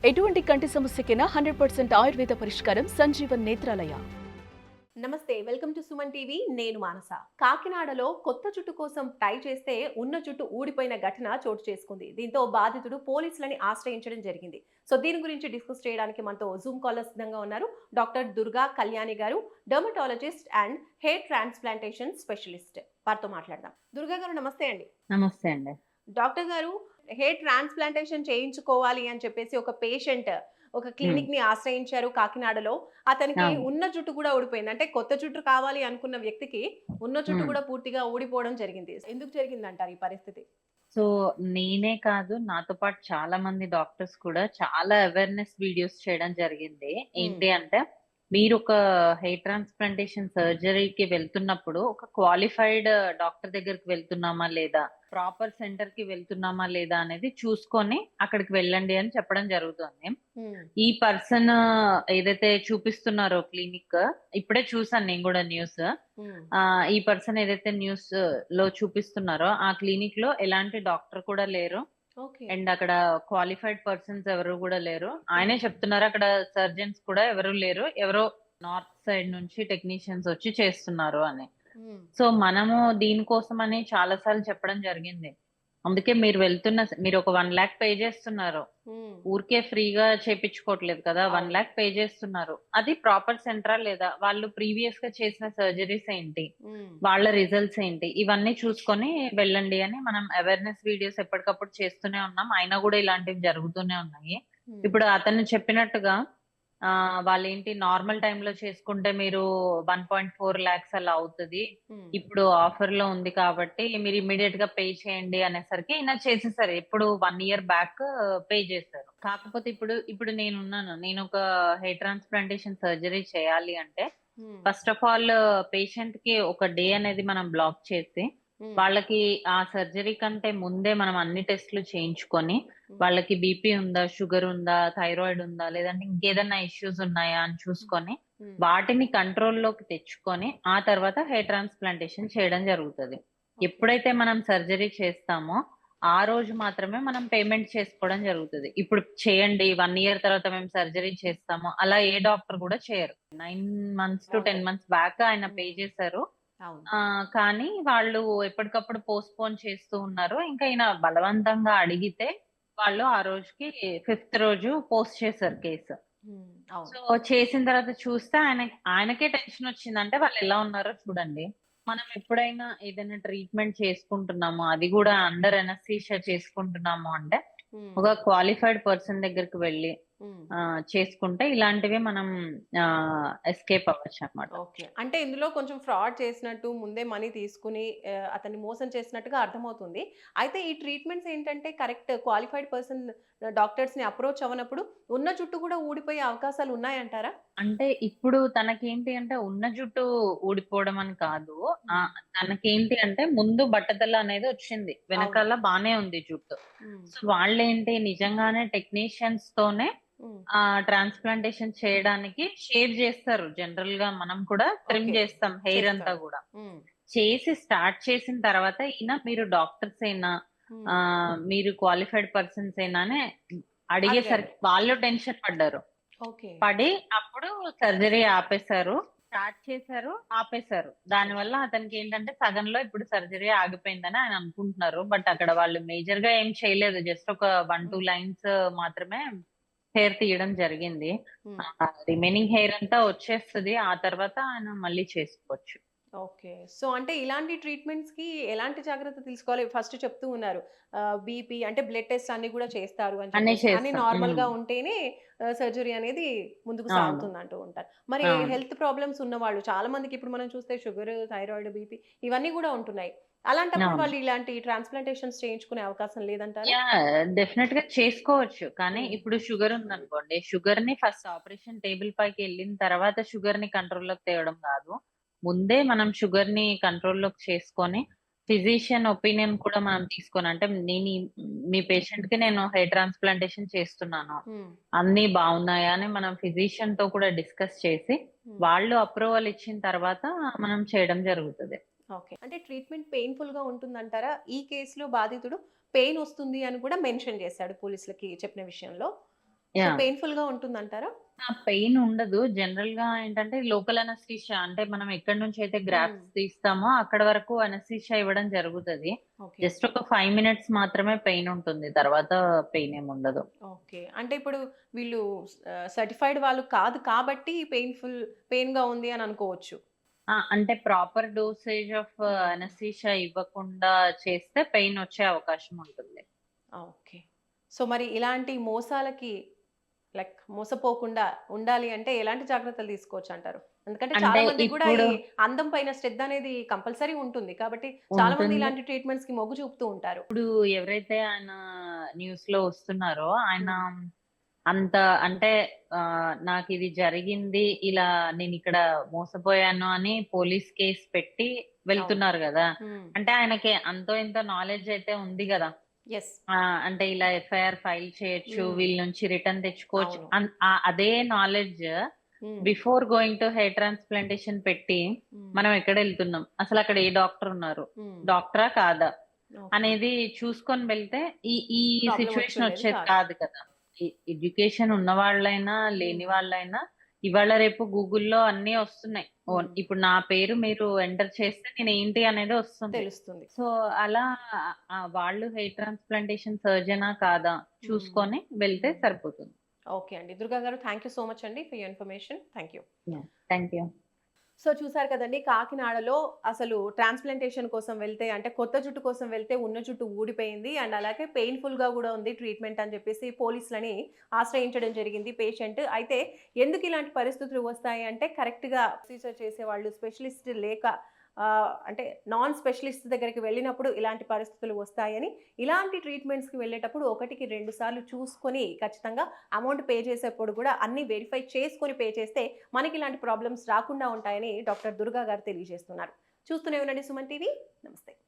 ఎటువంటి కంటి సమస్యకైనా 100% ఆయుర్వేద పరిష్కారం సంజీవన్ నేత్రాలయ. నమస్తే, వెల్కమ్ టు సుమన్ టీవీ. నేను మానస. కాకినాడలో కొత్త జుట్టు కోసం ట్రై చేస్తే ఉన్న జుట్టు ఊడిపోయిన ఘటన చోటు చేసుకుంది. దీంతో బాధితుడు పోలీసులని ఆశ్రయించడం జరిగింది. సో దీని గురించి డిస్కస్ చేయడానికి మనతో జూమ్ కాల్ సిద్ధంగా ఉన్నారు డాక్టర్ దుర్గా కళ్యాణి గారు, dermatologist and hair transplantation specialist. వారితో మాట్లాడదాం. దుర్గా గారు నమస్తే అండి. నమస్తే అండి. డాక్టర్ గారు, హెయిర్ ట్రాన్స్ప్లాంటేషన్ చేయించుకోవాలి అని చెప్పేసి ఒక పేషెంట్ ఒక హ్మ్. క్లినిక్ ని ఆశ్రయించారు కాకినాడలో. అతనికి అవును. ఉన్న జుట్టు కూడా ఊడిపోయింది. అంటే కొత్త జుట్టు కావాలి అనుకున్న వ్యక్తికి ఉన్న జుట్టు హ్మ్. కూడా పూర్తిగా ఊడిపోవడం జరిగింది. ఎందుకు జరిగిందంటారు ఈ పరిస్థితి? సో, నేనే కాదు, నాతో పాటు చాలా మంది డాక్టర్స్ కూడా చాలా అవేర్‌నెస్ వీడియోస్ చేయడం జరిగింది. హ్మ్. ఏంటి అంటే, మీరొక హెయిర్ ట్రాన్స్‌ప్లాంటేషన్ సర్జరీకి వెళ్తున్నప్పుడు, ఒక క్వాలిఫైడ్ డాక్టర్ దగ్గరికి వెళ్తున్నామా లేదా, ప్రాపర్ సెంటర్‌కి వెళ్తున్నామా లేదా అనేది చూసుకొని అక్కడికి వెళ్ళండి అని చెప్పడం జరుగుతుంది. హ్మ్. ఈ పర్సన్ ఏదైతే చూపిస్తున్నారో క్లినిక్, ఇప్పుడే చూసాను నేను గూడా న్యూస్. హ్మ్. ఈ పర్సన్ ఏదైతే న్యూస్‌లో చూపిస్తున్నారో, ఆ క్లినిక్‌లో ఎలాంటి డాక్టర్ కూడా లేరు. ఓకే. అండ్ అక్కడ క్వాలిఫైడ్ పర్సన్స్ ఎవరు గూడా లేరు. ఆయనే చెప్తున్నారు అక్కడ సర్జన్స్ కూడా ఎవరు లేరు. ఎవరో నార్త్ సైడ్ నుంచి టెక్నీషియన్స్ వచ్చి చేస్తున్నారు అని. హ్మ్. సో, మనము దీనికోసమని చాలా సార్లు చెప్పడం జరిగింది. అందుకే మీరు వెళ్తున్న మీరు ఒక 1,00,000 పే చేస్తున్నారు. హ్మ్. ఊరికే ఫ్రీగా చేపించుకోవట్లేదు కదా! అవును. 1,00,000 పే చేస్తున్నారు. అది ప్రాపర్ సెంటరా లేదా? వాళ్ళు ప్రీవియస్‌గా చేసిన సర్జరీస్ ఏంటి? హ్మ్. వాళ్ళ రిజల్ట్స్ ఏంటి? ఇవన్నీ చూసుకొని వెళ్ళండి అని మనం అవేర్‌నెస్ వీడియోస్ ఎప్పటికప్పుడు చేస్తూనే ఉన్నాం. అయినా గూడా ఇలాంటివి జరుగుతూనే ఉన్నాయి. హ్మ్. ఇప్పుడు అతను చెప్పినట్టుగా వాళ్ళేంటి నార్మల్ టైమ్‌లో చేసుకుంటే మీరు 1.4 లాక్స్ అలా అవుతది. హ్మ్. ఇప్పుడు ఆఫర్‌లో ఉంది కాబట్టి మీరు ఇమ్మీడియేట్‌గా పే చేయండి అనేసరికి ఈయన చేసేసారు. ఎప్పుడు 1 ఇయర్ బ్యాక్ పే చేశారు. కాకపోతే ఇప్పుడు నేనున్నాను. నేనొక హెయిర్ ట్రాన్స్‌ప్లాంటేషన్ సర్జరీ చేయాలి అంటే హ్మ్. ఫస్ట్ ఆఫ్ ఆల్ పేషెంట్‌కి ఒక డే అనేది మనం బ్లాక్ చేసి, హ్మ్. వాళ్ళకి ఆ సర్జరీ కంటే ముందే మనం అన్ని టెస్ట్‌లు చేయించుకొని, హ్మ్. వాళ్ళకి బీపీ ఉందా? షుగర్ ఉందా? థైరాయిడ్ ఉందా? లేదంటే ఇంకేదన్నా ఇష్యూస్ ఉన్నాయా? అని హ్మ్. చూసుకొని, హ్మ్. వాటిని కంట్రోల్‌లోకి తెచ్చుకొని, ఆ తర్వాత హెయిర్ ట్రాన్స్‌ప్లాంటేషన్ చేయడం జరుగుతది. ఓకే. ఎప్పుడైతే మనం సర్జరీ చేస్తామో, ఆ రోజు మాత్రమే మనం పేమెంట్ చేసుకోవడం జరుగుతది. ఇప్పుడు చేయండి 1 ఇయర్ తర్వాత మేము సర్జరీ చేస్తాము. అలా ఏ డాక్టర్ గూడా చేయరు. 9 months to okay. 10 months back ఆయన పే హ్మ్. చేశారు. అవును. కానీ వాళ్ళు ఎప్పటికప్పుడు పోస్ట్‌పోన్ చేస్తూ ఉన్నారు. ఇంకా ఈయన బలవంతంగా అడిగితే వాళ్ళు ఆ రోజుకి ఫిఫ్త్ రోజు పోస్ట్ చేశారు కేసు. హ్మ్. అవును. సో, చేసిన తర్వాత చూస్తే ఆయనకే టెన్షనొచ్చింది. అంటే వాళ్ళెలా ఉన్నారో చూడండి. మనం ఎప్పుడైనా ఏదైనా ట్రీట్మెంట్ చేసుకుంటున్నాము, అది గూడా అండర్ అనస్థీషియా చేసుకుంటున్నాము అంటే, హ్మ్. ఒక క్వాలిఫైడ్ పర్సన్ దగ్గరికి వెళ్లి హ్మ్. చేసుకుంటే ఇలాంటివి మనం ఎస్కేప్ అవ్వచ్చనమాట. ఓకే. అంటే ఇందులో కొంచెం ఫ్రాడ్ చేసినట్టు, ముందే మనీ తీసుకొని అతన్ని మోసం చేసినట్టుగా అర్థమవుతుంది. అయితే ఈ ట్రీట్మెంట్స్ ఏంటంటే కరెక్ట్ క్వాలిఫైడ్ పర్సన్ డాక్టర్స్‌ని అప్రోచ్ అవ్వనప్పుడు ఉన్న జుట్టు కూడా ఊడిపోయే అవకాశాలు ఉన్నాయంటారా? అంటే ఇప్పుడు తనకేంటి అంటే ఉన్న జుట్టు ఊడిపోవడం అని కాదు. హ్మ్. తనకేంటి అంటే ముందు బట్టతల అనేది వచ్చింది. అవును. వెనకాల బానే ఉంది జుట్టు. హ్మ్. సో, వాళ్ళేంటి నిజంగానే టెక్నీషియన్స్‌తోనే ట్రాన్స్‌ప్లాంటేషన్ చేయడానికి షేవ్ జేస్తారు. జనరల్‌గా మనం కూడా ట్రిమ్ ఓకే. జేస్తాం హెయిర్ అంతా చేస్తారు. గూడా. హ్మ్. చేసి స్టార్ట్ చేసిన తర్వాత ఈయన మీరు డాక్టర్సేనా? హ్మ్. మీరు క్వాలిఫైడ్ పర్సన్సేనా అని అడిగారు. అడిగేసరికి వాళ్ళు టెన్షన్ పడ్డారు. ఓకే. పడి అప్పుడు సర్జరీ ఆపేశారు. స్టార్ట్ చేశారు, ఆపేశారు. ఓకే. దానివల్ల అతనికేంటంటే సగంలో ఇప్పుడు సర్జరీ ఆగిపోయిందని ఆయన అనుకుంటున్నారు. బట్ అక్కడ వాళ్ళు మేజర్‌గా ఏం చేయలేదు. జస్ట్ ఒక 1, 2 హ్మ్. లైన్స్ మాత్రమే హెయిర్ తీయడం జరిగింది. హ్మ్. రిమైనింగ్ హెయిర్ అంతా వచ్చేస్తది. ఆ తర్వాత ఆయన మళ్ళీ చేసుకోవచ్చు. ఓకే. సో, అంటే ఇలాంటి ట్రీట్మెంట్స్‌కి ఎలాంటి జాగ్రత్త తీసుకోవాలి? ఫస్ట్ చెప్తూ ఉన్నారు. బీపీ అంటే బ్లడ్ టెస్ట్ అన్నీ గూడా చేస్తారు అని అన్నీ చెప్పేసి. అన్నీ చేస్తాం. హ్మ్. నార్మల్‌గా ఉంటేనే సర్జరీ అనేది ముందుకు అవును. సాగుతుందంటూ ఉంటారు. మరి అవును. హెల్త్ ప్రాబ్లమ్స్ ఉన్నవాళ్ళు చాలా మందికి ఇప్పుడు మనం చూస్తే షుగర్, థైరాయిడ్, బీపీ ఇవన్నీ గూడా ఉంటున్నాయి. అలాంటప్పుడు అవును. వాళ్ళు ఇలాంటి ట్రాన్స్‌ప్లాంటేషన్స్ చేయించుకునే అవకాశం లేదంటారా? డెఫినెట్‌గా చేసుకోవచ్చు. కానీ హ్మ్. ఇప్పుడు షుగర్ ఉందనుకోండి. షుగర్‌ని ఫస్ట్ ఆపరేషన్ టేబుల్ పైకెళ్ళిన తర్వాత షుగర్‌ని కంట్రోల్‌లోకి తేవడం గాదు. ముందే మనం షుగర్‌ని కంట్రోల్‌లోకి చేసుకొని, ఫిజిషియన్ ఒపీనియన్ కూడా మనం తీసుకొని అంటే మీ పేషెంట్‌కి నేను హెయిర్ ట్రాన్స్‌ప్లాంటేషన్ చేస్తున్నాను. హ్మ్. అన్నీ బావున్నాయా అని మనం ఫిజిషియన్‌తో కూడా డిస్కస్ చేసి, హ్మ్. వాళ్ళు అప్రూవల్ ఇచ్చిన తర్వాత మనం చేయడం జరుగుతది. ఓకే. అంటే ట్రీట్మెంట్ పెయిన్‌ఫుల్‌గా ఉంటుందంటారా? ఈ కేస్‌లో బాధితుడు పెయిన్ ఒస్తుంది అని కూడా మెన్షన్ చేశాడు పోలీసులకి చెప్పిన విషయంలో. So yeah! పెయిన్‌ఫుల్ గా ఉంటుందంటారా? ఆ! పెయిన్ ఉండదు. జనరల్‌గా ఏంటంటే లోకల్ అనస్థీషియా అంటే మనం ఎక్కడి నుంచైతే హ్మ్. గ్రాఫ్ట్స్ తీస్తామో అక్కడి వరకు అనస్థీషియా ఇవ్వడం జరుగుతది. ఓకే. జస్ట్ ఒక 5 మినిట్స్ మాత్రమే పెయిన్ ఉంటుంది. తర్వాత పెయిన్ ఏముండదు. ఓకే. అంటే ఇప్పుడు వీళ్ళు సర్టిఫైడ్ వాళ్ళు కాదు కాబట్టి పెయిన్‌గా ఉంది అని అనుకోవచ్చు. ఆ! అంటే ప్రాపర్ డోసేజ్ ఆఫ్ హ్మ్. అనస్థీషియా ఇవ్వకుండా చేస్తే పెయిన్ వచ్చే అవకాశం ఉంటుంది. ఓకే. సో మరి ఇలాంటి మోసాలకి మోసపోకుండా ఉండాలి అంటే ఎలాంటి జాగ్రత్తలు తీసుకోవచ్చంటారు? ఎందుకంటే అంటే చాలా మందికి గూడా ఈ ఇప్పుడు అందం పైన శ్రద్ధ అనేది కంపల్సరీ ఉంటుంది. కాబట్టి చాలా మంది ఉంటుంది. ఇలాంటి ట్రీట్‌మెంట్స్‌కి మొగ్గు చూపుతూ ఉంటారు. ఇప్పుడు ఎవరైతే ఆయన న్యూస్‌లో వస్తున్నారో ఆయన హ్మ్. అంత అంటే నాకిది జరిగింది. ఇలా నేనిక్కడ మోసపోయాను అని పోలీస్ కేస్ పెట్టి అవును. వెళ్తున్నారు గదా! హ్మ్. అంటే ఆయనకి అంతో ఇంతో నాలెడ్జ్ అయితే ఉంది గదా! యెస్. అంటే ఇలా ఎఫ్ఐఆర్ ఫైల్ చేయొచ్చు. హ్మ్. వీళ్ళ నుంచి రిటర్న్ తెచ్చుకోవచ్చు. అవును. అదే నాలెడ్జ్ హ్మ్. Before going to hair transplantation పెట్టి హ్మ్. మనం ఎక్కడెళ్తున్నాం? అసలక్కడ ఏ డాక్టర్ ఉన్నారు? హ్మ్. డాక్టరా? కాదా? ఓకే. అనేది చూసుకొని వెళ్తే ఈ ఈ ప్రాబ్లమ్ సిట్యుయేషన్ వచ్చుండేది వచ్చేది కాదు. కాదు కదా! ఎడ్యుకేషన్ ఉన్న వాళ్ళైనా, లేని హ్మ్. వాళ్ళైనా ఇవాళ రేపు గూగుల్‌లో అన్నీ వస్తున్నాయి. హ్మ్. ఇప్పుడు నా పేరు మీరు ఎంటర్ చేస్తే నేనేంటి అనేది వస్తుంది. తెలుస్తుంది. సో, అలా వాళ్ళు హెయిర్ ట్రాన్స్‌ప్లాంటేషన్ సర్జనా? కాదా? హ్మ్. చూసుకొని వెళ్తే హ్మ్. సరిపోతుంది. ఓకే అండి. దుర్గా గారు థాంక్ యూ సో మచ్ అండి for your information. Thank you. Yeah! Thank you. So చూసారు కదండీ! కాకినాడలో అసలు ట్రాన్స్‌ప్లాంటేషన్ కోసం వెళ్తే అంటే కొత్త జుట్టు కోసం వెళ్తే ఉన్న జుట్టు ఊడిపోయింది. అండ్ అలాగే పెయిన్‌ఫుల్‌గా గూడా ఉంది ట్రీట్‌మెంట్ అని చెప్పేసి పోలీసులని ఆశ్రయించడం జరిగింది పేషెంట్. అయితే ఎందుకు ఇలాంటి పరిస్థితులు వస్తాయి అంటే కరెక్ట్‌గా ప్రొసీజర్ చేసేవాళ్ళు స్పెషలిస్ట్ లేక అంటే నాన్ స్పెషలిస్ట్ దగ్గరికి వెళ్ళినప్పుడు ఇలాంటి పరిస్థితులు వస్తాయని, ఇలాంటి ట్రీట్‌మెంట్స్‌కి వెళ్ళేటప్పుడు ఒకటికి 2 సార్లు చూసుకొని ఖచ్చితంగా అమౌంట్ పే చేసేప్పుడు గూడా అన్నీ వెరిఫై చేసుకొని పే చేస్తే మనకి ఇలాంటి ప్రాబ్లమ్స్ రాకుండా ఉంటాయని డాక్టర్ దుర్గా గారు తెలియజేస్తున్నారు. చూస్తూనే ఉండండి సుమన్ టీవీ. నమస్తే.